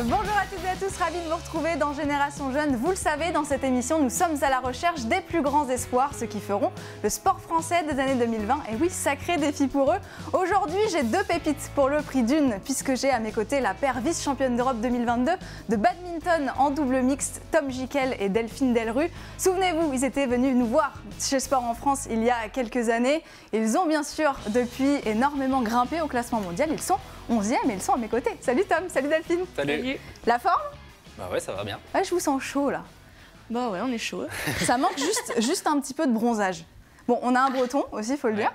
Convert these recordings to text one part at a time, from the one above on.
Bonjour à toutes et à tous, ravi de vous retrouver dans Génération Jeune. Vous le savez, dans cette émission, nous sommes à la recherche des plus grands espoirs, ceux qui feront le sport français des années 2020. Et oui, sacré défi pour eux. Aujourd'hui, j'ai deux pépites pour le prix d'une, puisque j'ai à mes côtés la paire vice-championne d'Europe 2022 de badminton en double mixte, Tom Gickel et Delphine Delru. Souvenez-vous, ils étaient venus nous voir chez Sport en France il y a quelques années. Ils ont bien sûr depuis énormément grimpé au classement mondial. Ils sont 11e et ils sont à mes côtés. Salut Tom, salut Delphine. Salut. La forme? Bah ouais, ça va bien. Ouais, je vous sens chaud là. Bah ouais, on est chaud. Ça manque juste un petit peu de bronzage. Bon, on a un breton aussi, il faut le dire.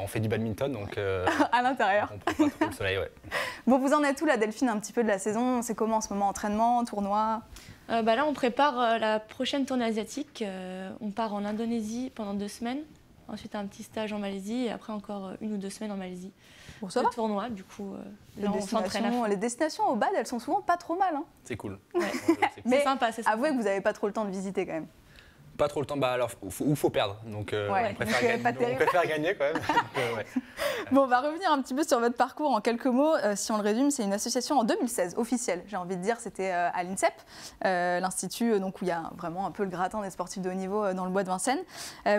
On fait du badminton, donc à l'intérieur. on prend pas trop le soleil, ouais. Bon, vous en êtes où là, Delphine, un petit peu de la saison? C'est comment en ce moment? Entraînement, tournoi? Bah là, on prépare la prochaine tournée asiatique. On part en Indonésie pendant 2 semaines. Ensuite, un petit stage en Malaisie et après encore 1 ou 2 semaines en Malaisie. Bon, ça le va. tournoi, du coup, là, on s'entraîne à fond. Les destinations au bad, elles sont souvent pas trop mal. Hein. C'est cool. Ouais. Mais c'est sympa, c'est sympa. avouez que vous n'avez pas trop le temps de visiter quand même. Pas trop le temps, bah alors, faut perdre. Donc, Ouais, on préfère gagner quand même. Donc, ouais. Bon, on va revenir un petit peu sur votre parcours en quelques mots. Si on le résume, c'est une association en 2016, officielle, j'ai envie de dire. C'était à l'INSEP, l'institut donc, où il y a vraiment un peu le gratin des sportifs de haut niveau dans le bois de Vincennes.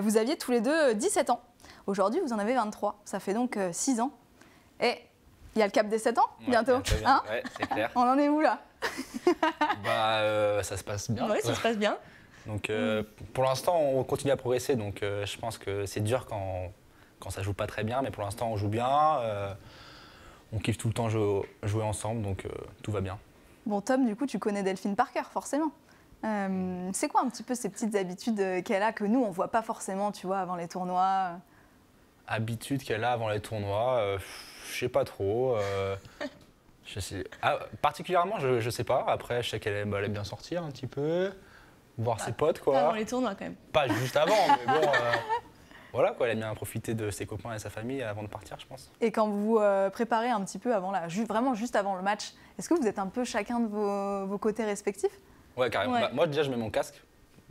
Vous aviez tous les deux 17 ans. Aujourd'hui, vous en avez 23. Ça fait donc 6 ans. Et il y a le cap des 7 ans, bientôt. Ouais, Hein, ouais, c'est clair. on en est où là? Bah, ça se passe bien. Ouais, ça se passe bien. Donc, pour l'instant, on continue à progresser. Donc, je pense que c'est dur quand ça joue pas très bien. Mais pour l'instant, on joue bien. On kiffe tout le temps jouer ensemble. Donc, tout va bien. Bon, Tom, du coup, tu connais Delphine par cœur, forcément. C'est quoi un petit peu ces petites habitudes qu'elle a que nous, on voit pas forcément, tu vois, avant les tournois? Habitude qu'elle a avant les tournois, je sais pas trop. Particulièrement, je sais pas. Après, je sais qu'elle aime bien sortir un petit peu, voir ses potes, quoi. Pas avant les tournois, quand même. Pas juste avant, mais bon, voilà, quoi. Elle aime bien profiter de ses copains et sa famille avant de partir, je pense. Et quand vous vous préparez un petit peu avant vraiment juste avant le match, est-ce que vous êtes un peu chacun de vos côtés respectifs? Ouais, carrément. Ouais. Bah, moi, déjà, je mets mon casque.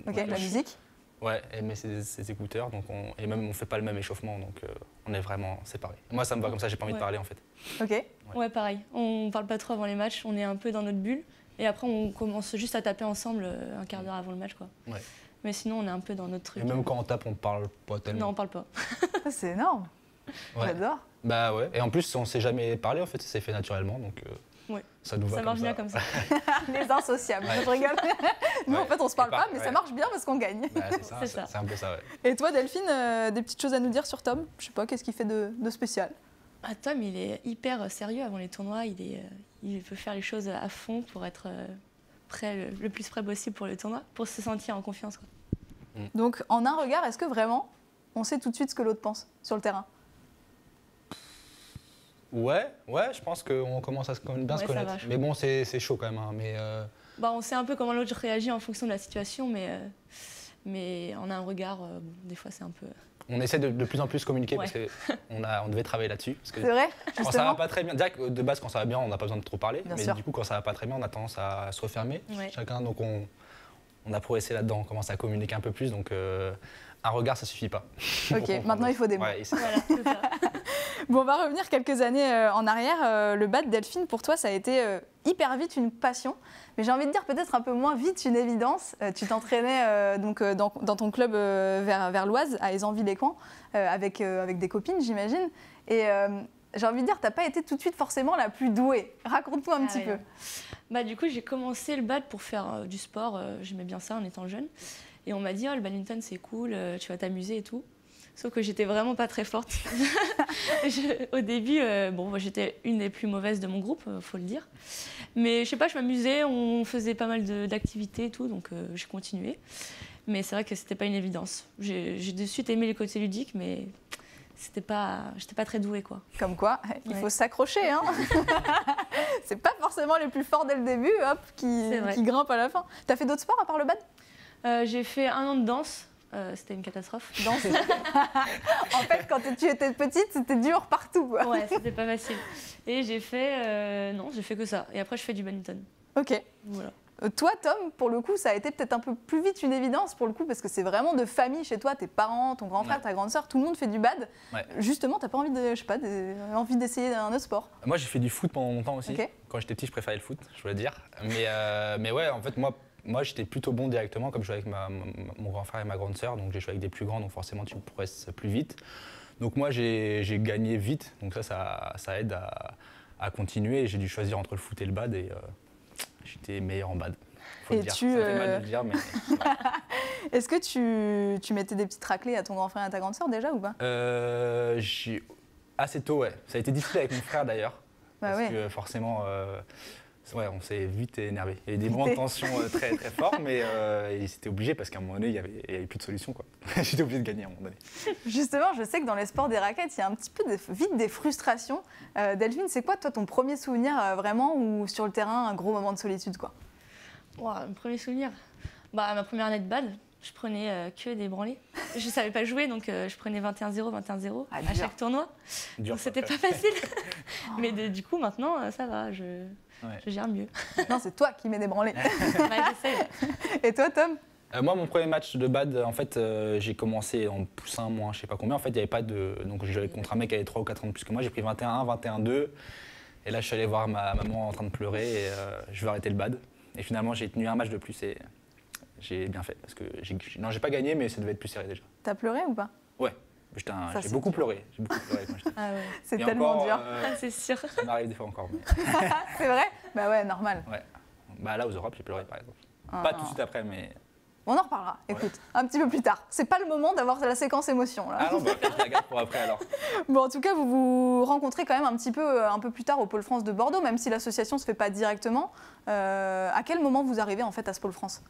Ok, Donc, la musique? Ouais, elle met ses écouteurs, donc et même on fait pas le même échauffement, donc on est vraiment séparés. Moi, ça me va comme ça, j'ai pas envie de parler en fait. Ok. Ouais, pareil. On parle pas trop avant les matchs, on est un peu dans notre bulle. Et après, on commence juste à taper ensemble un quart d'heure avant le match, quoi. Ouais. Mais sinon, on est un peu dans notre truc. Et même quand on tape, on parle pas tellement. Non, on parle pas. Ça, c'est énorme. Ouais. J'adore. Bah ouais, et en plus, on s'est jamais parlé en fait, ça s'est fait naturellement, donc Ouais. ça nous va Ça comme marche ça. bien comme ça. Les insociables, Ouais. je rigole. Nous, en Ouais. fait, on se parle Et pas, mais ouais. ça marche bien parce qu'on gagne. Bah, c'est ça, C'est ça. c'est un peu ça, ouais. Et toi, Delphine, des petites choses à nous dire sur Tom? Je sais pas, qu'est-ce qu'il fait de spécial? Ah, Tom, il est hyper sérieux avant les tournois. Il veut faire les choses à fond pour être prêt, le plus prêt possible pour le tournoi, pour se sentir en confiance, quoi. Donc, en un regard, est-ce que vraiment, on sait tout de suite ce que l'autre pense sur le terrain? Ouais, je pense qu'on commence à bien se Ouais, ça connaître. va, je Mais bon, c'est chaud quand même, hein, mais Bah, on sait un peu comment l'autre réagit en fonction de la situation, mais on a un regard, bon, des fois c'est un peu... on essaie de plus en plus communiquer Ouais. parce qu'on devait travailler là-dessus. Parce que C'est vrai, quand ça va justement. pas très bien, déjà que de base quand ça va bien, on n'a pas besoin de trop parler, Bien mais sûr. du coup quand ça va pas très bien, on a tendance à se refermer Ouais. chacun, donc on a progressé là-dedans, on commence à communiquer un peu plus, donc un regard ça suffit pas. Ok, maintenant il faut des mots. Ouais, Voilà, c'est ça. Bon, on va revenir quelques années en arrière. Le bad, Delphine, pour toi, ça a été hyper vite une passion, mais j'ai envie de dire peut-être un peu moins vite une évidence. Tu t'entraînais dans ton club vers l'Oise, à Aizanville-les-Coins, avec des copines, j'imagine. Et j'ai envie de dire, t'as pas été tout de suite forcément la plus douée. Raconte-nous un petit ouais, peu. non. Bah, du coup, j'ai commencé le bad pour faire du sport. J'aimais bien ça en étant jeune. Et on m'a dit, oh, le badminton, c'est cool, tu vas t'amuser et tout. Sauf que j'étais vraiment pas très forte. Au début, moi, j'étais une des plus mauvaises de mon groupe, faut le dire. Mais je sais pas, je m'amusais, on faisait pas mal d'activités et tout, donc j'ai continué. Mais c'est vrai que c'était pas une évidence. J'ai de suite aimé les côtés ludiques, mais j'étais pas très douée, quoi. Comme quoi, il Ouais. faut s'accrocher. Hein. C'est pas forcément les plus forts dès le début, hop, C'est vrai. qui grimpent à la fin. T'as fait d'autres sports à part le bad? J'ai fait 1 an de danse. C'était une catastrophe. Danse. En fait, quand tu étais petite, c'était dur partout, quoi. Ouais, c'était pas facile. Et j'ai fait... non, j'ai fait que ça. Et après, je fais du badminton. Ok. Voilà. Toi, Tom, pour le coup, ça a été peut-être un peu plus vite une évidence, pour le coup, parce que c'est vraiment de famille chez toi, tes parents, ton grand frère, ta grande sœur, tout le monde fait du bad. Ouais. Justement, t'as pas envie de, je sais pas, envie d'essayer un autre sport? Moi, j'ai fait du foot pendant longtemps aussi. Ok. Quand j'étais petit, je préférais le foot, je dois le dire. Mais ouais, en fait, moi j'étais plutôt bon directement, comme je jouais avec mon grand frère et ma grande sœur, donc j'ai joué avec des plus grands, donc forcément tu progresses plus vite. Donc moi j'ai gagné vite, donc ça aide à continuer. J'ai dû choisir entre le foot et le bad et j'étais meilleur en bad. Faut le dire. Ça fait mal de le dire, mais. Est-ce que tu mettais des petites raclées à ton grand frère et à ta grande sœur déjà ou pas? Assez tôt, ouais. Ça a été difficile avec mon frère d'ailleurs. Bah parce ouais. que forcément, ouais, on s'est vite énervé. Il y avait des moments de tension très très forts, mais c'était obligé parce qu'à un moment donné, il n'y avait plus de solution, quoi. J'étais obligé de gagner à un moment donné. Justement, je sais que dans les sports des raquettes, il y a un petit peu vite des frustrations. Delphine, c'est quoi toi ton premier souvenir vraiment ou sur le terrain un gros moment de solitude quoi? Mon premier souvenir, ma première année de bad, je prenais que des branlées. Je ne savais pas jouer, donc je prenais 21-0, 21-0 à chaque tournoi. Dur, Donc c'était pas facile. Mais du coup, maintenant, ça va, je gère mieux. Non, c'est toi qui mets des branlées. J'essaie. Et toi, Tom? Moi, mon premier match de bad, en fait, j'ai commencé en poussin, moins, je sais pas combien. En fait, il n'y avait pas de. Donc, je jouais contre un mec qui avait 3 ou 4 ans de plus que moi. J'ai pris 21-1, 21-2. Et là, je suis allé voir ma maman en train de pleurer et je vais arrêter le bad. Et finalement, j'ai tenu un match de plus et j'ai bien fait. Parce que j'ai pas gagné, mais ça devait être plus serré déjà. T'as pleuré ou pas? Ouais, j'ai beaucoup pleuré. J'ai beaucoup pleuré quand j'étais. Ah ouais. C'est Et tellement encore, dur. C'est sûr. Ça m'arrive des fois encore. Mais... C'est vrai? Bah ouais, normal. Ouais. Bah là, aux Europes, j'ai pleuré par exemple. Ah, Pas non. tout de suite après, mais. On en reparlera, écoute, un petit peu plus tard. C'est pas le moment d'avoir la séquence émotion là. Ah non, bah, je la garde pour après alors. Bon, en tout cas, vous vous rencontrez quand même un peu plus tard au Pôle France de Bordeaux, même si l'association se fait pas directement. À quel moment vous arrivez en fait à ce Pôle France?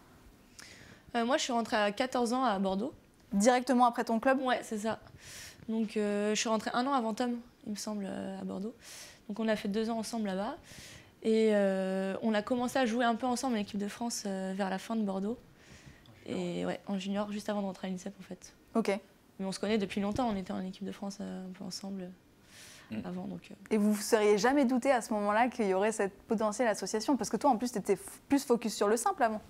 Moi, je suis rentrée à 14 ans à Bordeaux. Directement après ton club? Ouais, c'est ça. Donc, je suis rentrée 1 an avant Tom, il me semble, à Bordeaux. Donc, on a fait 2 ans ensemble là-bas. Et on a commencé à jouer un peu ensemble en équipe de France vers la fin de Bordeaux. Et ouais, en junior, juste avant de rentrer à l'INSEP en fait. Ok. Mais on se connaît depuis longtemps, on était en équipe de France un peu ensemble avant. Donc, Et vous ne seriez jamais douté à ce moment-là qu'il y aurait cette potentielle association? Parce que toi, en plus, tu étais plus focus sur le simple avant.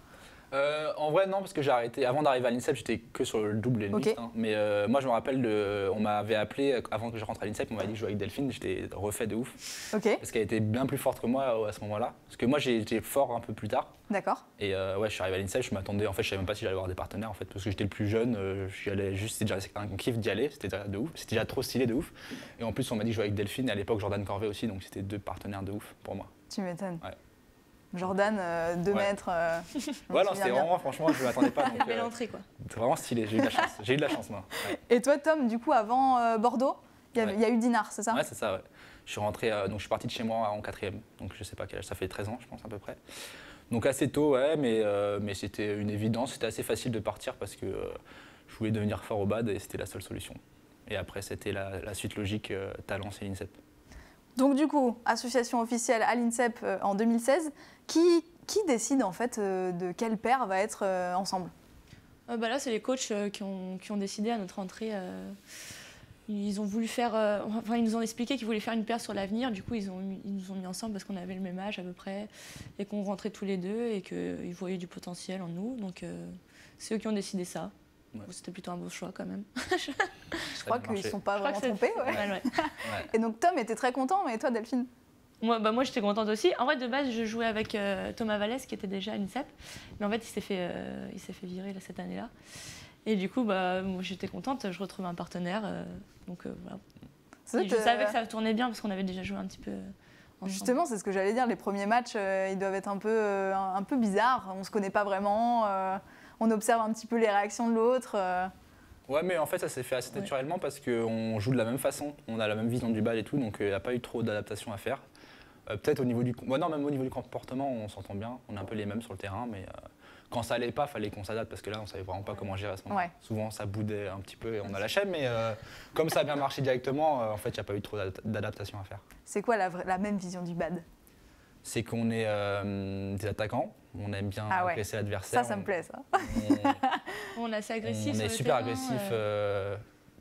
En vrai, non, parce que j'ai arrêté. Avant d'arriver à l'INSEP, j'étais que sur le double et le mixte. Hein. Mais moi, je me rappelle, on m'avait appelé avant que je rentre à l'INSEP, on m'avait dit que je jouais avec Delphine, j'étais refait de ouf. Ok. Parce qu'elle était bien plus forte que moi à ce moment-là. Parce que moi, j'étais fort un peu plus tard. D'accord. Et ouais, je suis arrivé à l'INSEP, je m'attendais. En fait, je savais même pas si j'allais avoir des partenaires, en fait, parce que j'étais le plus jeune. J'y allais juste, c'était déjà un kiff d'y aller, c'était déjà de ouf. C'était déjà trop stylé de ouf. Et en plus, on m'a dit que je jouais avec Delphine, et à l'époque, Jordan Corvée aussi, donc c'était 2 partenaires de ouf pour moi. Tu m'étonnes. Ouais. Jordan, 2 mètres. Ouais, non, c'était vraiment, franchement, je ne m'attendais pas. une belle entrée quoi. C'est vraiment stylé, j'ai eu de la chance. J'ai eu de la chance, moi. Ouais. Et toi, Tom, du coup, avant Bordeaux, il y a eu Dinard, c'est ça? Ouais, c'est ça, ouais. Je suis rentré, donc je suis parti de chez moi en 4e, donc je sais pas quel âge, ça fait 13 ans, je pense, à peu près. Donc assez tôt, ouais, mais c'était une évidence, c'était assez facile de partir parce que je voulais devenir fort au bad et c'était la seule solution. Et après, c'était la suite logique, Talence et l'INSEP. Donc du coup, association officielle à l'INSEP en 2016, qui décide en fait de quelle paire va être ensemble? Là, c'est les coachs qui ont décidé à notre entrée. Ils ont voulu faire, ils nous ont expliqué qu'ils voulaient faire une paire sur l'avenir. Du coup, ils nous ont mis ensemble parce qu'on avait le même âge à peu près et qu'on rentrait tous les deux et qu'ils voyaient du potentiel en nous. Donc, c'est eux qui ont décidé ça. Ouais. C'était plutôt un beau choix quand même. Je crois qu'ils ne sont pas vraiment trompés. Ouais. Ouais. Et donc Tom était très content, mais toi, Delphine? Moi, j'étais contente aussi. En vrai, de base, je jouais avec Thomas Vallès qui était déjà à l'INSEP. Mais en fait, il s'est fait virer là, cette année-là. Et du coup, moi, j'étais contente. Je retrouvais un partenaire. Voilà. Et je savais que ça tournait bien parce qu'on avait déjà joué un petit peu ensemble. Justement, c'est ce que j'allais dire. Les premiers matchs, ils doivent être un peu bizarres. On ne se connaît pas vraiment. On observe un petit peu les réactions de l'autre. Ouais, mais en fait, ça s'est fait assez naturellement parce qu'on joue de la même façon. On a la même vision du bal et tout, donc il n'y a pas eu trop d'adaptation à faire. Peut-être au niveau du... non, même au niveau du comportement, on s'entend bien. On est un peu les mêmes sur le terrain, mais quand ça allait pas, il fallait qu'on s'adapte parce que là, on savait vraiment pas comment gérer à ce moment-là. Ouais. Souvent, ça boudait un petit peu et on a lâché, mais comme ça a bien marché directement, en fait, il n'y a pas eu trop d'adaptation à faire. C'est quoi la même vision du bad? C'est qu'on est des attaquants, on aime bien agresser l'adversaire. Ça me plaît, ça. On est assez agressif. On est super agressif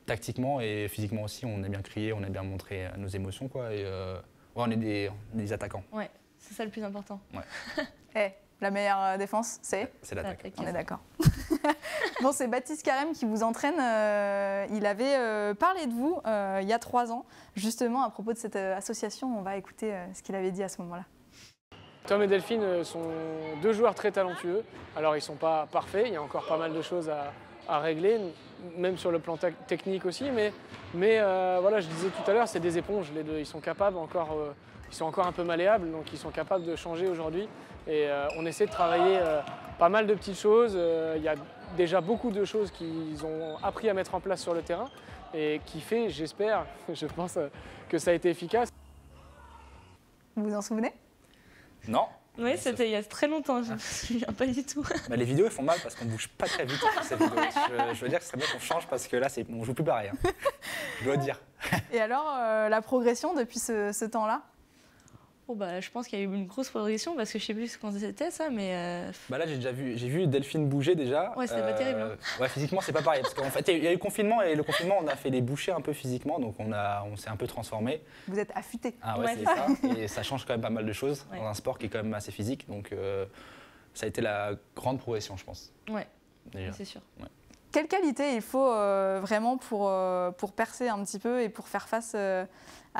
tactiquement et physiquement aussi. On aime bien crier, on aime bien montrer nos émotions, quoi. Et on est des attaquants. Ouais, c'est ça le plus important. Ouais. La meilleure défense, c'est l'attaque. On est d'accord. Bon, c'est Baptiste Carême qui vous entraîne. Il avait parlé de vous il y a 3 ans, justement à propos de cette association. On va écouter ce qu'il avait dit à ce moment-là. Tom et Delphine sont 2 joueurs très talentueux. Alors ils ne sont pas parfaits, il y a encore pas mal de choses à régler, même sur le plan technique aussi. Mais voilà, je disais tout à l'heure, c'est des éponges les deux. Ils sont capables ils sont encore un peu malléables, donc ils sont capables de changer aujourd'hui. Et on essaie de travailler pas mal de petites choses. Il y a déjà beaucoup de choses qu'ils ont appris à mettre en place sur le terrain et qui fait, j'espère, je pense que ça a été efficace. Vous vous en souvenez? Non. Oui, c'était il y a très longtemps, je ne me souviens pas du tout. Bah, les vidéos elles font mal parce qu'on bouge pas très vite sur ces vidéos. Je veux dire que ce serait bien qu'on change parce que là on joue plus pareil. Hein. Je dois dire. Et alors, la progression depuis ce temps-là? Oh bah, je pense qu'il y a eu une grosse progression parce que je sais plus quand c'était ça, mais. Bah là j'ai vu Delphine bouger déjà. Ouais, c'était pas terrible. Hein. Ouais, physiquement c'est pas pareil parce qu'en fait il y a eu le confinement et le confinement on a fait les bouchées un peu physiquement donc on s'est un peu transformé. Vous êtes affûté. Ah ouais, Ouais, c'est ça. Et ça change quand même pas mal de choses dans un sport qui est quand même assez physique donc ça a été la grande progression je pense. Ouais, déjà. c'est sûr. Ouais. Quelle qualité il faut vraiment pour percer un petit peu et pour faire face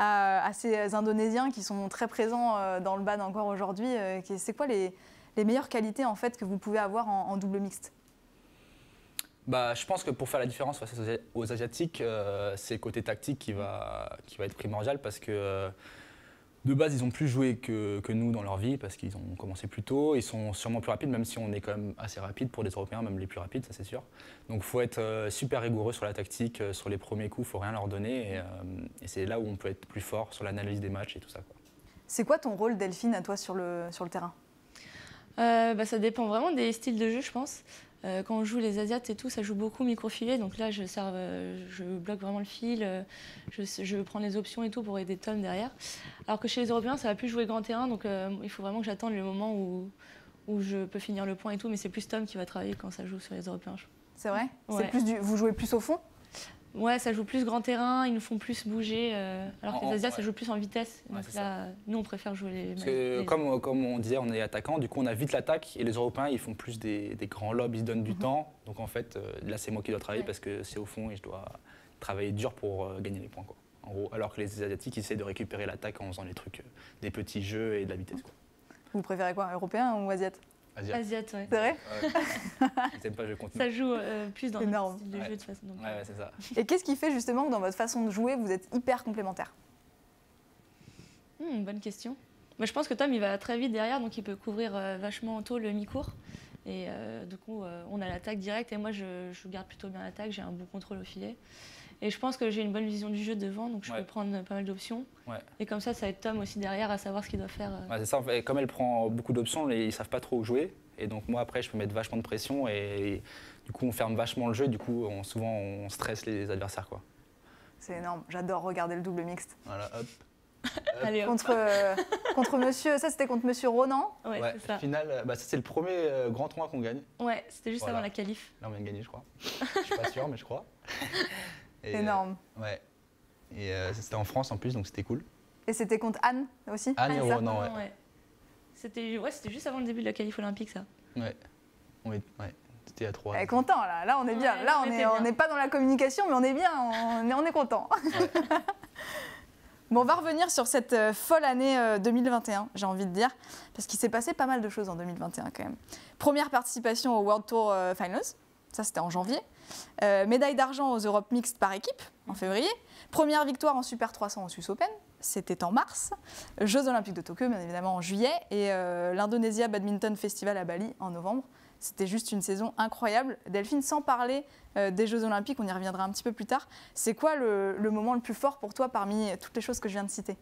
à ces Indonésiens qui sont très présents dans le BAD encore aujourd'hui? C'est quoi les meilleures qualités en fait, que vous pouvez avoir en double mixte? Bah, je pense que pour faire la différence face aux Asiatiques, c'est le côté tactique qui va être primordial parce que de base, ils ont plus joué que nous dans leur vie parce qu'ils ont commencé plus tôt. Ils sont sûrement plus rapides, même si on est quand même assez rapide pour des Européens, même les plus rapides, ça c'est sûr. Donc il faut être super rigoureux sur la tactique, sur les premiers coups, il ne faut rien leur donner. Et c'est là où on peut être plus fort sur l'analyse des matchs et tout ça. C'est quoi ton rôle, Delphine, à toi sur le terrain? Ça dépend vraiment des styles de jeu, je pense. Quand on joue les Asiates et tout, ça joue beaucoup micro-filet. Donc là, je bloque vraiment le fil. Je prends les options et tout pour aider Tom derrière. Alors que chez les Européens, ça va plus jouer grand terrain. Donc il faut vraiment que j'attende le moment où je peux finir le point et tout. Mais c'est plus Tom qui va travailler quand ça joue sur les Européens. C'est vrai? Ouais. Vous jouez plus au fond? Ouais, ça joue plus grand terrain, ils nous font plus bouger, alors que les Asiates, ça joue plus en vitesse. Ouais, Donc là, nous, on préfère jouer les... Comme on disait, on est attaquant, du coup on a vite l'attaque, et les Européens, ils font plus des grands lobes, ils se donnent du temps. Donc en fait, là, c'est moi qui dois travailler parce que c'est au fond et je dois travailler dur pour gagner les points, quoi. En gros, alors que les Asiatiques, ils essaient de récupérer l'attaque en faisant les trucs, des petits jeux et de la vitesse, quoi. Vous préférez quoi, européen ou asiate? Asiate, ouais. C'est vrai? Ils n'aiment pas le jeu continu. Ça joue plus dans le style de ouais. jeu de toute façon. Donc, ouais, c'est ça. Et qu'est-ce qui fait justement que dans votre façon de jouer, vous êtes hyper complémentaires? Bonne question. Moi, je pense que Tom, il va très vite derrière, donc il peut couvrir vachement tôt le mi-court. Et du coup, on a l'attaque directe et moi, je garde plutôt bien l'attaque, j'ai un bon contrôle au filet. Et je pense que j'ai une bonne vision du jeu devant, donc je peux prendre pas mal d'options. Ouais. Et comme ça aide Tom aussi derrière à savoir ce qu'il doit faire. Ouais, c'est ça, en fait, comme elle prend beaucoup d'options, ils ne savent pas trop où jouer. Et donc moi, après, je peux mettre vachement de pression et du coup, on ferme vachement le jeu. Et du coup, souvent, on stresse les adversaires, quoi. C'est énorme, j'adore regarder le double mixte. Voilà, hop. Allez, hop. Contre monsieur, ça c'était contre monsieur Ronan. Ouais, c'est ça. Final, ça c'est le premier grand tournoi qu'on gagne. Ouais, c'était juste avant la qualif. Là on vient de gagner je crois. Je suis pas sûr mais je crois. Et, énorme. Ouais. Et c'était en France en plus donc c'était cool. Et c'était contre Anne aussi? Anne et Ronan, ouais. C'était juste avant le début de la qualif olympique ça. Ouais. C'était à 3. Elle est content là, là on est bien. Là on n'est pas dans la communication mais on est bien, on est content. Ouais. Bon, on va revenir sur cette folle année 2021, j'ai envie de dire, parce qu'il s'est passé pas mal de choses en 2021 quand même. Première participation au World Tour Finals, ça c'était en janvier. Médaille d'argent aux Europe Mixtes par équipe en février. Première victoire en Super 300 au Swiss Open, c'était en mars. Jeux Olympiques de Tokyo, bien évidemment, en juillet. Et l'Indonesia Badminton Festival à Bali en novembre. C'était juste une saison incroyable. Delphine, sans parler des Jeux Olympiques, on y reviendra un petit peu plus tard. C'est quoi le moment le plus fort pour toi parmi toutes les choses que je viens de citer?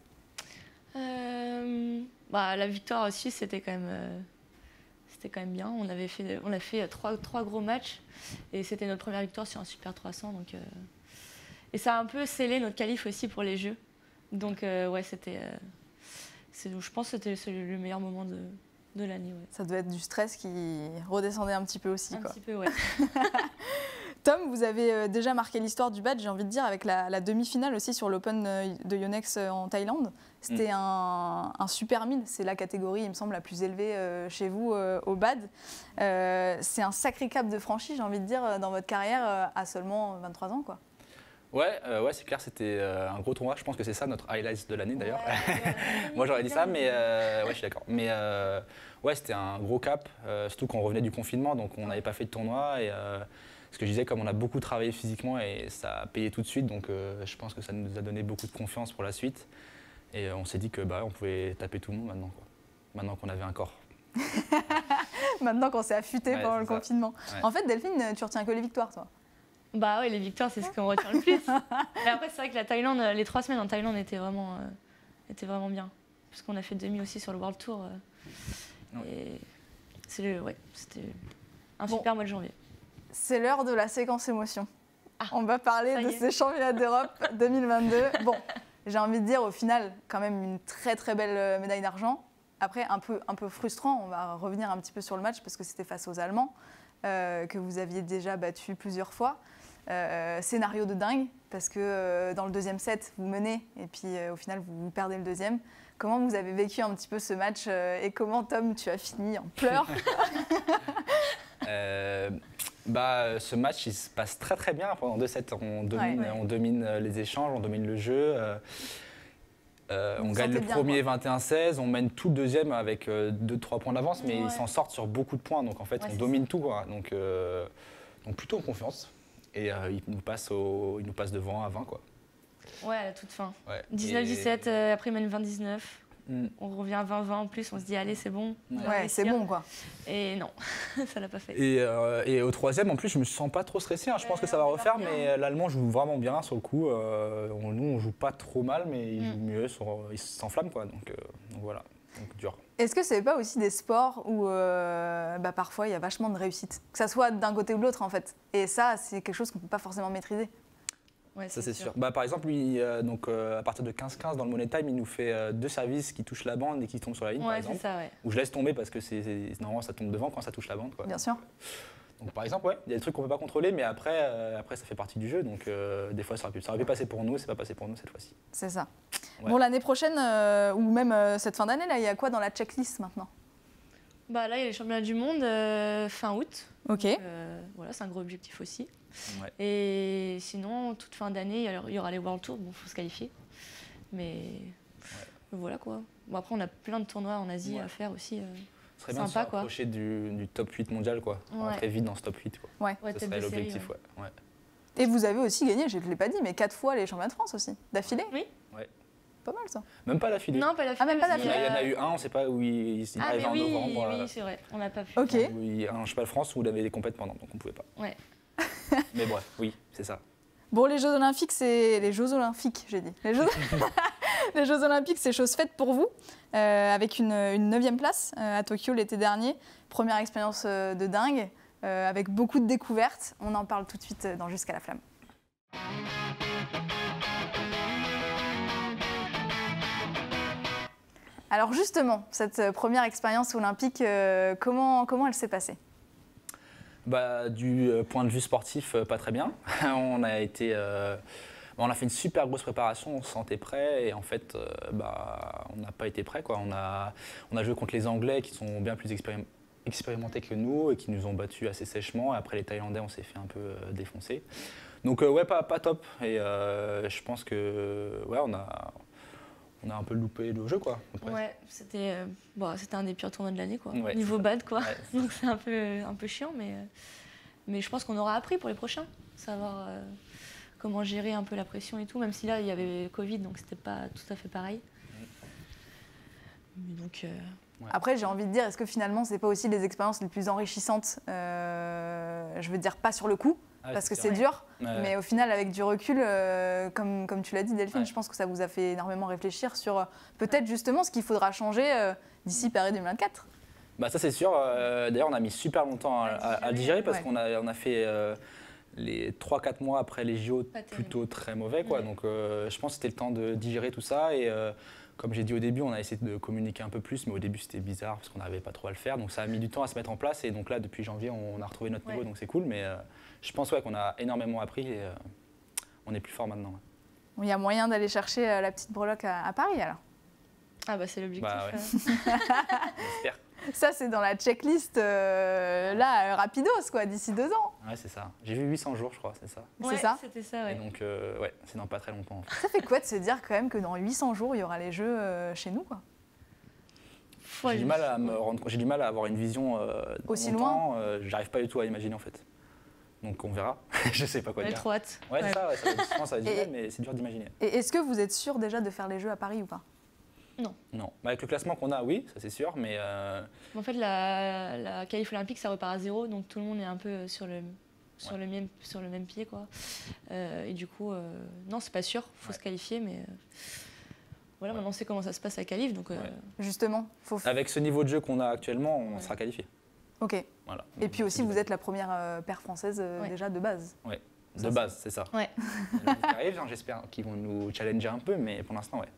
La victoire aussi, c'était quand même bien. On a fait trois gros matchs et c'était notre première victoire sur un Super 300. Donc, et ça a un peu scellé notre qualif aussi pour les Jeux. Donc je pense que c'était le meilleur moment de l'année. Ouais. Ça devait être du stress qui redescendait un petit peu aussi. Un petit peu, ouais. Tom, vous avez déjà marqué l'histoire du badge, j'ai envie de dire, avec la demi-finale aussi sur l'Open de Yonex en Thaïlande. C'était un super 1000, c'est la catégorie, il me semble, la plus élevée chez vous au BAD. C'est un sacré cap de franchi, j'ai envie de dire, dans votre carrière à seulement 23 ans, quoi. Ouais, c'est clair, c'était un gros tournoi. Je pense que c'est ça notre highlight de l'année d'ailleurs. Moi j'aurais dit ça, mais ouais, je suis d'accord. Mais ouais, c'était un gros cap, surtout quand on revenait du confinement, donc on n'avait pas fait de tournoi. Et ce que je disais, comme on a beaucoup travaillé physiquement et ça a payé tout de suite, donc je pense que ça nous a donné beaucoup de confiance pour la suite. Et on s'est dit que on pouvait taper tout le monde maintenant, quoi. Maintenant qu'on avait un corps. Maintenant qu'on s'est affûté pendant le ça. confinement. Ouais. En fait, Delphine, tu retiens que les victoires, toi. Bah ouais, les victoires, c'est ce qu'on retient le plus. Mais après, c'est vrai que la Thaïlande, les 3 semaines en Thaïlande étaient vraiment bien. Parce qu'on a fait demi aussi sur le World Tour. Et c'était un super mois de janvier. C'est l'heure de la séquence émotion. Ah, on va parler de ces championnats d'Europe 2022. Bon, j'ai envie de dire au final, quand même une très très belle médaille d'argent. Après, un peu frustrant, on va revenir un petit peu sur le match parce que c'était face aux Allemands que vous aviez déjà battu plusieurs fois. Scénario de dingue parce que dans le deuxième set, vous menez et puis au final, vous perdez le deuxième. Comment vous avez vécu un petit peu ce match et comment, Tom, tu as fini en pleurs? Ce match, il se passe très très bien pendant 2 sets. On domine les échanges, on domine le jeu. On gagne le premier 21-16, on mène tout le deuxième avec 2-3 points d'avance, mais ils s'en sortent sur beaucoup de points. Donc en fait, on domine tout, quoi. Donc plutôt en confiance. Et il nous passe devant à 20, quoi. Ouais, à la toute fin. Ouais. 19-17, après il mène 20-19. On revient à 20-20 en plus, on se dit allez, c'est bon. Ouais, c'est bon, quoi. Et non, ça l'a pas fait. Et au troisième, en plus, je me sens pas trop stressé. Je pense que ça va refaire, mais l'Allemand joue vraiment bien sur le coup. Nous, on joue pas trop mal, mais il joue mieux. Il s'enflamme, quoi. Donc voilà, donc dur. Est-ce que c'est pas aussi des sports où parfois il y a vachement de réussite, que ça soit d'un côté ou de l'autre, en fait. Et ça, c'est quelque chose qu'on peut pas forcément maîtriser. Ouais, ça c'est sûr. Par exemple, lui, à partir de 15-15 dans le Money Time, il nous fait 2 services qui touchent la bande et qui tombent sur la ligne, par exemple. Ça, ouais. Où je laisse tomber parce que normalement ça tombe devant quand ça touche la bande, quoi. Bien sûr. Donc par exemple, il y a des trucs qu'on peut pas contrôler, mais après ça fait partie du jeu. Donc des fois ça aurait pu passer pour nous, c'est pas passé pour nous cette fois-ci. C'est ça. Ouais. Bon, l'année prochaine ou même cette fin d'année, là, il y a quoi dans la checklist maintenant? Là, il y a les championnats du monde fin août. Ok. Voilà, c'est un gros objectif aussi. Ouais. Et sinon, toute fin d'année, il y aura les World Tour. Bon, faut se qualifier. Mais voilà, quoi. Bon, après, on a plein de tournois en Asie à faire aussi. Ce serait bien de se rapprocher du top 8 mondial, quoi. Très vite dans ce top 8, quoi. Ouais. Ce serait l'objectif, ouais. Et vous avez aussi gagné, je ne l'ai pas dit, mais 4 fois les championnats de France aussi, d'affilée. Oui. Ouais. Pas mal, ça. Même pas d'affilée. Non, pas d'affilée. Ah, même pas d'affilée. Il y en a eu un, on ne sait pas où il arrive en novembre. Oui, c'est vrai, on n'a pas pu. Ok. Un cheval de France où il avait des compètes pendant, donc on ne pouvait pas. Ouais. Mais bref, oui, c'est ça. Bon, les Jeux Olympiques, c'est... Les Jeux Olympiques, j'ai dit. Les Jeux Olympiques, c'est chose faite pour vous, avec une 9e place à Tokyo l'été dernier. Première expérience de dingue, avec beaucoup de découvertes. On en parle tout de suite dans Jusqu'à la flamme. Alors justement, cette première expérience olympique, comment elle s'est passée ? Du point de vue sportif, pas très bien. On a fait une super grosse préparation, on se sentait prêt et en fait, on n'a pas été prêt, quoi. On a joué contre les Anglais qui sont bien plus expérimentés que nous et qui nous ont battus assez sèchement. Et après les Thaïlandais, on s'est fait un peu défoncer. Donc pas top. Et je pense que on a un peu loupé le jeu, quoi. Après. Ouais, c'était un des pires tournois de l'année, quoi. Ouais, Niveau bad, quoi. Ouais, donc c'est un peu chiant, mais je pense qu'on aura appris pour les prochains, savoir comment gérer un peu la pression et tout, même si là il y avait Covid, donc c'était pas tout à fait pareil. Donc, Après, j'ai envie de dire, est-ce que finalement c'est pas aussi les expériences les plus enrichissantes, je veux dire pas sur le coup, parce que c'est dur, mais au final avec du recul, comme tu l'as dit Delphine, je pense que ça vous a fait énormément réfléchir sur peut-être justement ce qu'il faudra changer d'ici Paris 2024. Ça c'est sûr, d'ailleurs on a mis super longtemps à digérer parce qu'on a fait les 3-4 mois après les JO plutôt très mauvais, quoi. Donc je pense que c'était le temps de digérer tout ça et comme j'ai dit au début, on a essayé de communiquer un peu plus, mais au début c'était bizarre parce qu'on n'arrivait pas trop à le faire. Donc ça a mis du temps à se mettre en place et donc là depuis janvier on a retrouvé notre niveau, donc c'est cool. Mais je pense qu'on a énormément appris et on est plus fort maintenant. Il y a moyen d'aller chercher la petite breloque à Paris alors. Ah bah c'est l'objectif. Bah, ouais. J'espère. Ça c'est dans la checklist rapidos quoi, d'ici 2 ans. Ouais, c'est ça. J'ai vu 800 jours, je crois, c'est ça. C'est ça. C'était ça, ouais. Et donc, ouais, c'est dans pas très longtemps. En fait. Ça fait quoi de se dire quand même que dans 800 jours, il y aura les jeux chez nous quoi? J'ai du mal à me rendre compte, j'ai du mal à avoir une vision aussi longtemps. J'arrive pas du tout à imaginer en fait. Donc on verra. Je sais pas quoi On a dire. trop hâte. Ouais, c'est ça. Je pense que ça va être génial, mais c'est dur d'imaginer. Et est-ce que vous êtes sûr déjà de faire les jeux à Paris ou pas? Non. Bah, avec le classement qu'on a, oui, ça c'est sûr, mais En fait, la qualif olympique, ça repart à 0, donc tout le monde est un peu sur le même pied, quoi. Et du coup, non, c'est pas sûr, faut se qualifier, mais voilà, maintenant on sait comment ça se passe à qualif, donc. Justement, faut. avec ce niveau de jeu qu'on a actuellement, on sera qualifié. Ok. Voilà. Et puis aussi, vous êtes la première paire française déjà de base. Ouais. De base, c'est ça. Ouais. Qui arrive, j'espère qu'ils vont nous challenger un peu, mais pour l'instant, ouais.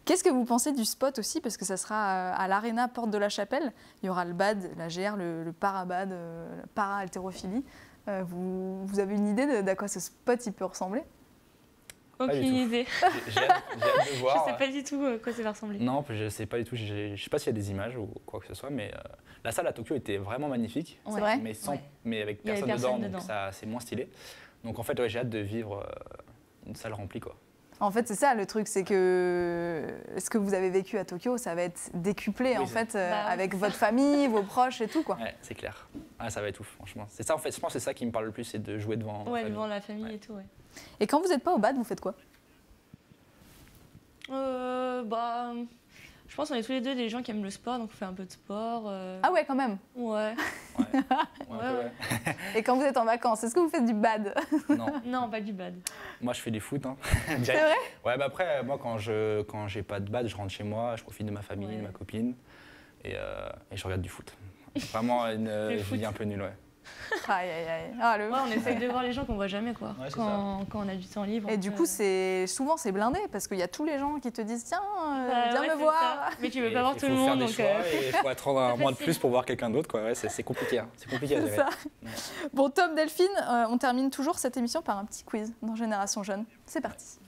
Qu'est-ce que vous pensez du spot aussi? Parce que ça sera à l'Arena Porte de la Chapelle. Il y aura le BAD, la GR, le para-BAD, la para-haltérophilie. Vous avez une idée d'à quoi ce spot il peut ressembler? Aucune idée. J'ai hâte de voir. Je sais pas du tout à quoi ça va ressembler. Non, je sais pas du tout. Je sais pas s'il y a des images ou quoi que ce soit, mais la salle à Tokyo était vraiment magnifique. C'est vrai? Mais avec Il y avait personne personne dedans, donc ça c'est moins stylé. Donc en fait, ouais, j'ai hâte de vivre une salle remplie, quoi. En fait, c'est ça le truc, c'est que ce que vous avez vécu à Tokyo, ça va être décuplé avec votre famille, vos proches et tout, quoi. Ouais, c'est clair. Ah, ça va être ouf, franchement. C'est ça, en fait, je pense que c'est ça qui me parle le plus, c'est de jouer devant. Devant la famille et tout, ouais. Et quand vous n'êtes pas au BAD, vous faites quoi? Je pense qu'on est tous les deux des gens qui aiment le sport, donc on fait un peu de sport. Ah ouais, quand même. Ouais. Ouais. Et quand vous êtes en vacances, est-ce que vous faites du BAD? Non, pas du bad. Moi, je fais du foot. Hein. C'est vrai? Ouais, bah après, moi, quand j'ai pas de BAD, je rentre chez moi, je profite de ma famille, de ma copine, et je regarde du foot. Vraiment une vie un peu nulle, ouais. Aïe, aïe, aïe. Ah, on essaye de voir les gens qu'on voit jamais, quoi. Ouais, quand on a du temps libre. Et du coup, souvent c'est blindé parce qu'il y a tous les gens qui te disent tiens, viens me c'est voir. ça. Mais tu veux pas voir tout le monde, donc. Il faut attendre un mois de plus pour voir quelqu'un d'autre, quoi. Ouais, c'est compliqué. Hein. C'est compliqué à C'est gérer. ça. Bon, Tom, Delphine, on termine toujours cette émission par un petit quiz dans Génération Jeune. C'est parti.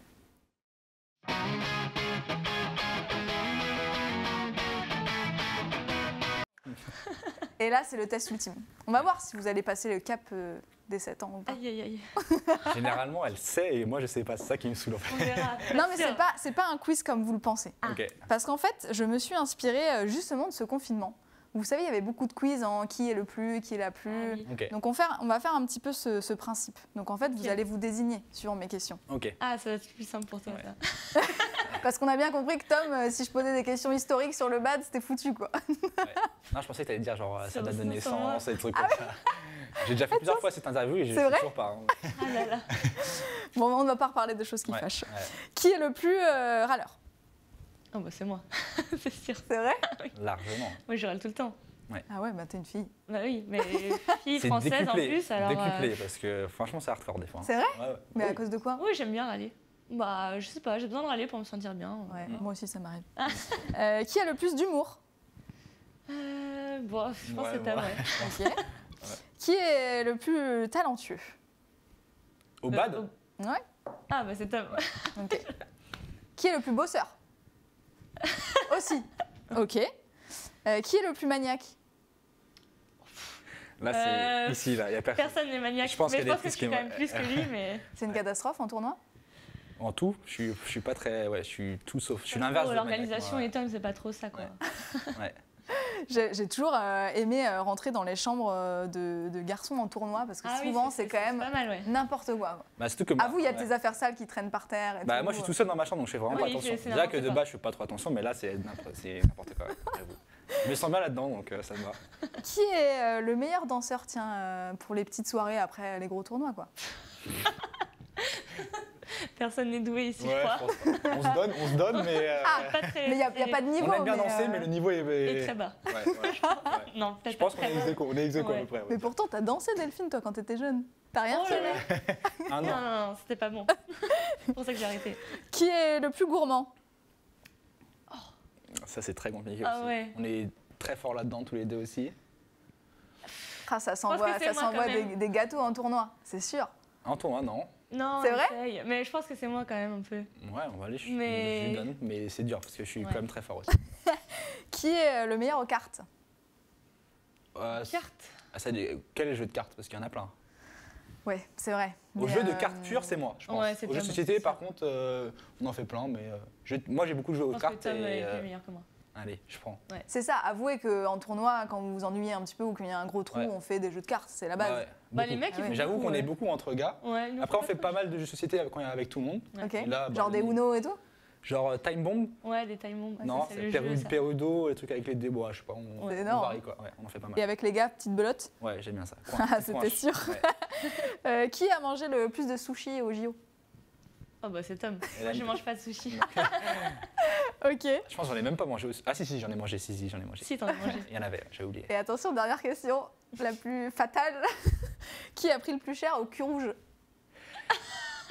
Et là, c'est le test ultime. On va voir si vous allez passer le cap des 7 ans ou pas. Aïe, aïe, aïe. Généralement, elle sait et moi, je sais pas. C'est ça qui me saoule. En fait. On verra. Non, mais c'est pas un quiz comme vous le pensez. Ok. Parce qu'en fait, je me suis inspirée justement de ce confinement. Vous savez, il y avait beaucoup de quiz en qui est le plus, qui est la plus. Ah oui. Ok. Donc on va faire un petit peu ce principe. Donc en fait, vous allez vous désigner suivant mes questions. Ok. Ah, ça va être plus simple pour toi, Ouais. ça. Parce qu'on a bien compris que Tom, si je posais des questions historiques sur le BAD, c'était foutu quoi. Ouais. Non, je pensais que tu allais dire genre sa date de Sur naissance et des trucs comme ça. J'ai déjà fait plusieurs fois cette interview et je C'est sais vrai toujours pas. Hein. Ah là là. Bon, on ne va pas reparler de choses qui Ouais, fâchent. ouais. Qui est le plus râleur? Oh, bah c'est moi. C'est sûr. C'est vrai? Largement. Moi, je râle tout le temps. Ah ouais, bah t'es une fille. Bah oui, mais fille C'est française décuplé. en plus, alors. Décuplé parce que franchement, c'est hardcore des fois. Hein. C'est vrai? Ouais, ouais. Mais à Oui. cause de quoi? Oui, j'aime bien râler. Bah, je sais pas, j'ai besoin de râler pour me sentir bien. Ouais, moi aussi ça m'arrive. Qui a le plus d'humour? Bon, je pense que c'est Ouais, Tom, ouais. ouais. Ok. Qui est le plus talentueux? Au bad Ouais. Ah, bah c'est Tom. Ok. Qui est le plus bosseur? Aussi. Ok. Qui est le plus maniaque? Là, c'est ici, là, il y a personne. Personne n'est maniaque. Je pense mais qu'elle je est pense que plus je suis que quand moi. même plus que lui, mais. C'est une catastrophe en tournoi? En tout, je suis pas très. Ouais, je suis tout sauf. Je suis l'inverse de L'organisation maniaque, et Tom, c'est pas trop ça, quoi. Ouais. J'ai toujours aimé rentrer dans les chambres de garçons en tournoi parce que Ah oui, souvent c'est quand même pas mal, ouais. n'importe quoi. Bah, surtout que À vous, il y a ouais. tes affaires sales qui traînent par terre. Et Bah, tout. moi, je suis tout seul dans ma chambre, donc je fais vraiment Oui, pas attention. c'est Déjà que de n'importe base, je fais pas trop attention, mais là, c'est n'importe quoi. J'avoue. Je me sens bien là-dedans, donc ça me va. Qui est le meilleur danseur, tiens, pour les petites soirées après les gros tournois, quoi? Personne n'est doué ici, je Ouais, crois. je pense pas. On se donne, mais. Pas très. Mais il n'y a pas de niveau. on aime bien danser, mais le niveau est. Et très bas. Ouais, ouais. Non, peut-être Je pense pas qu'on très est bas. ex-aequo, on est ex-aequo à Ouais. peu près. ouais. Mais pourtant, t'as dansé, Delphine, toi, quand t'étais jeune. T'as rien Oh fait. là là. Un Non, an. non, non, c'était pas bon. C'est pour ça que j'ai arrêté. Qui est le plus gourmand? Ça, c'est très compliqué Ah aussi. ouais. On est très forts là-dedans, tous les deux aussi. Ah, ça pense s'envoie que c'est moi, quand même. des gâteaux en tournoi, c'est sûr. En tournoi, non. Non, C'est vrai? essaye. Mais je pense que c'est moi quand même un peu. Ouais, on va aller, je Mais- lui donne. Mais c'est dur parce que je suis Ouais. quand même très fort aussi. Qui est le meilleur aux cartes? Carte. Quel est le jeu de cartes? Parce qu'il y en a plein. Ouais, c'est vrai. Au Mais, jeu de cartes pures, c'est moi, je pense. Ouais, c'est Au jeu de Tom, société, c'est par sûr. contre, on en fait plein, mais moi j'ai beaucoup joué Je aux pense que cartes. Tom Et, est meilleur que moi. allez, je prends. C'est ça, avouez qu'en tournoi, quand vous vous ennuyez un petit peu ou qu'il y a un gros trou, Ouais. on fait des jeux de cartes, c'est la base. Ouais, Bah, beaucoup. les mecs, Ah ils ouais. font Mais j'avoue beaucoup, qu'on est ouais. beaucoup entre gars. Ouais, nous, Après, on pas fait trop. pas mal de jeux de société quand il y a avec tout le monde. Ok. Et là, bah, Genre des Uno et tout? Genre Time Bomb. Ouais, des time bombs. Non, c'est c'est le jeu, ça. Perudo, les trucs avec les débois, je sais pas. On C'est on énorme. varie quoi. Ouais, on en fait pas mal. Et avec les gars, petite belote. Ouais, j'aime bien ça. Ah, c'était sûr. Ouais. Qui a mangé le plus de sushis au JO? Oh bah c'est Tom. Et là, Moi je mange pas de sushi. Ok. Je pense que j'en ai même pas mangé aussi. Ah si, j'en ai mangé. Si, j'en ai mangé. Si t'en as mangé. Il y en avait, j'ai oublié. Et attention, dernière question, la plus fatale. Qui a pris le plus cher au cul rouge?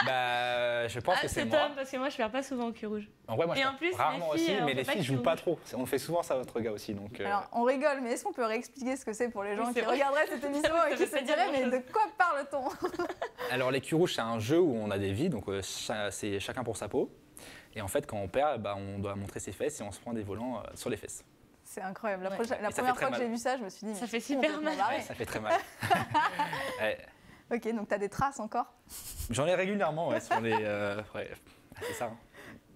Bah, je pense Ah, que c'est c'est moi. Tom parce que moi je perds pas souvent au cul rouge. En vrai, moi, Et je en plus, rarement les filles, aussi, on mais fait les pas filles que jouent du pas rouge. trop. On fait souvent ça à notre gars aussi, donc. Alors, on rigole, mais est-ce qu'on peut réexpliquer ce que c'est pour les gens Oui, qui c'est vrai. regarderaient cette émission Ça et veut qui pas se dire diraient mais grand-chose. de quoi parle-t-on? Alors, les culs rouges, c'est un jeu où on a des vies, donc c'est chacun pour sa peau. Et en fait, quand on perd, bah, on doit montrer ses fesses et on se prend des volants sur les fesses. C'est incroyable. La, Ouais. la Et ça fait première très fois que mal. j'ai vu ça, je me suis dit, mais Ça fait c'est super complètement mal. barré. Ouais, ça fait très mal. Ouais. Ok, donc tu as des traces encore. J'en ai régulièrement, ouais, sur les. Ouais, c'est ça. Hein.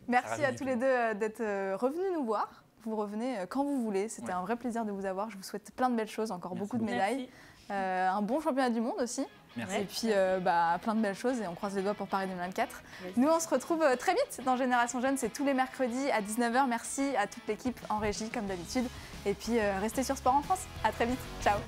Merci ravi à du tous tout. les deux d'être revenus nous voir. Vous revenez quand vous voulez. C'était Ouais. un vrai plaisir de vous avoir. Je vous souhaite plein de belles choses, encore Merci beaucoup de beaucoup. médailles. Merci. Un bon championnat du monde aussi. Merci. Et puis plein de belles choses et on croise les doigts pour Paris 2024. Merci. Nous on se retrouve très vite dans Génération Jeune, c'est tous les mercredis à 19h. Merci à toute l'équipe en régie comme d'habitude. Et puis restez sur Sport en France. À très vite. Ciao.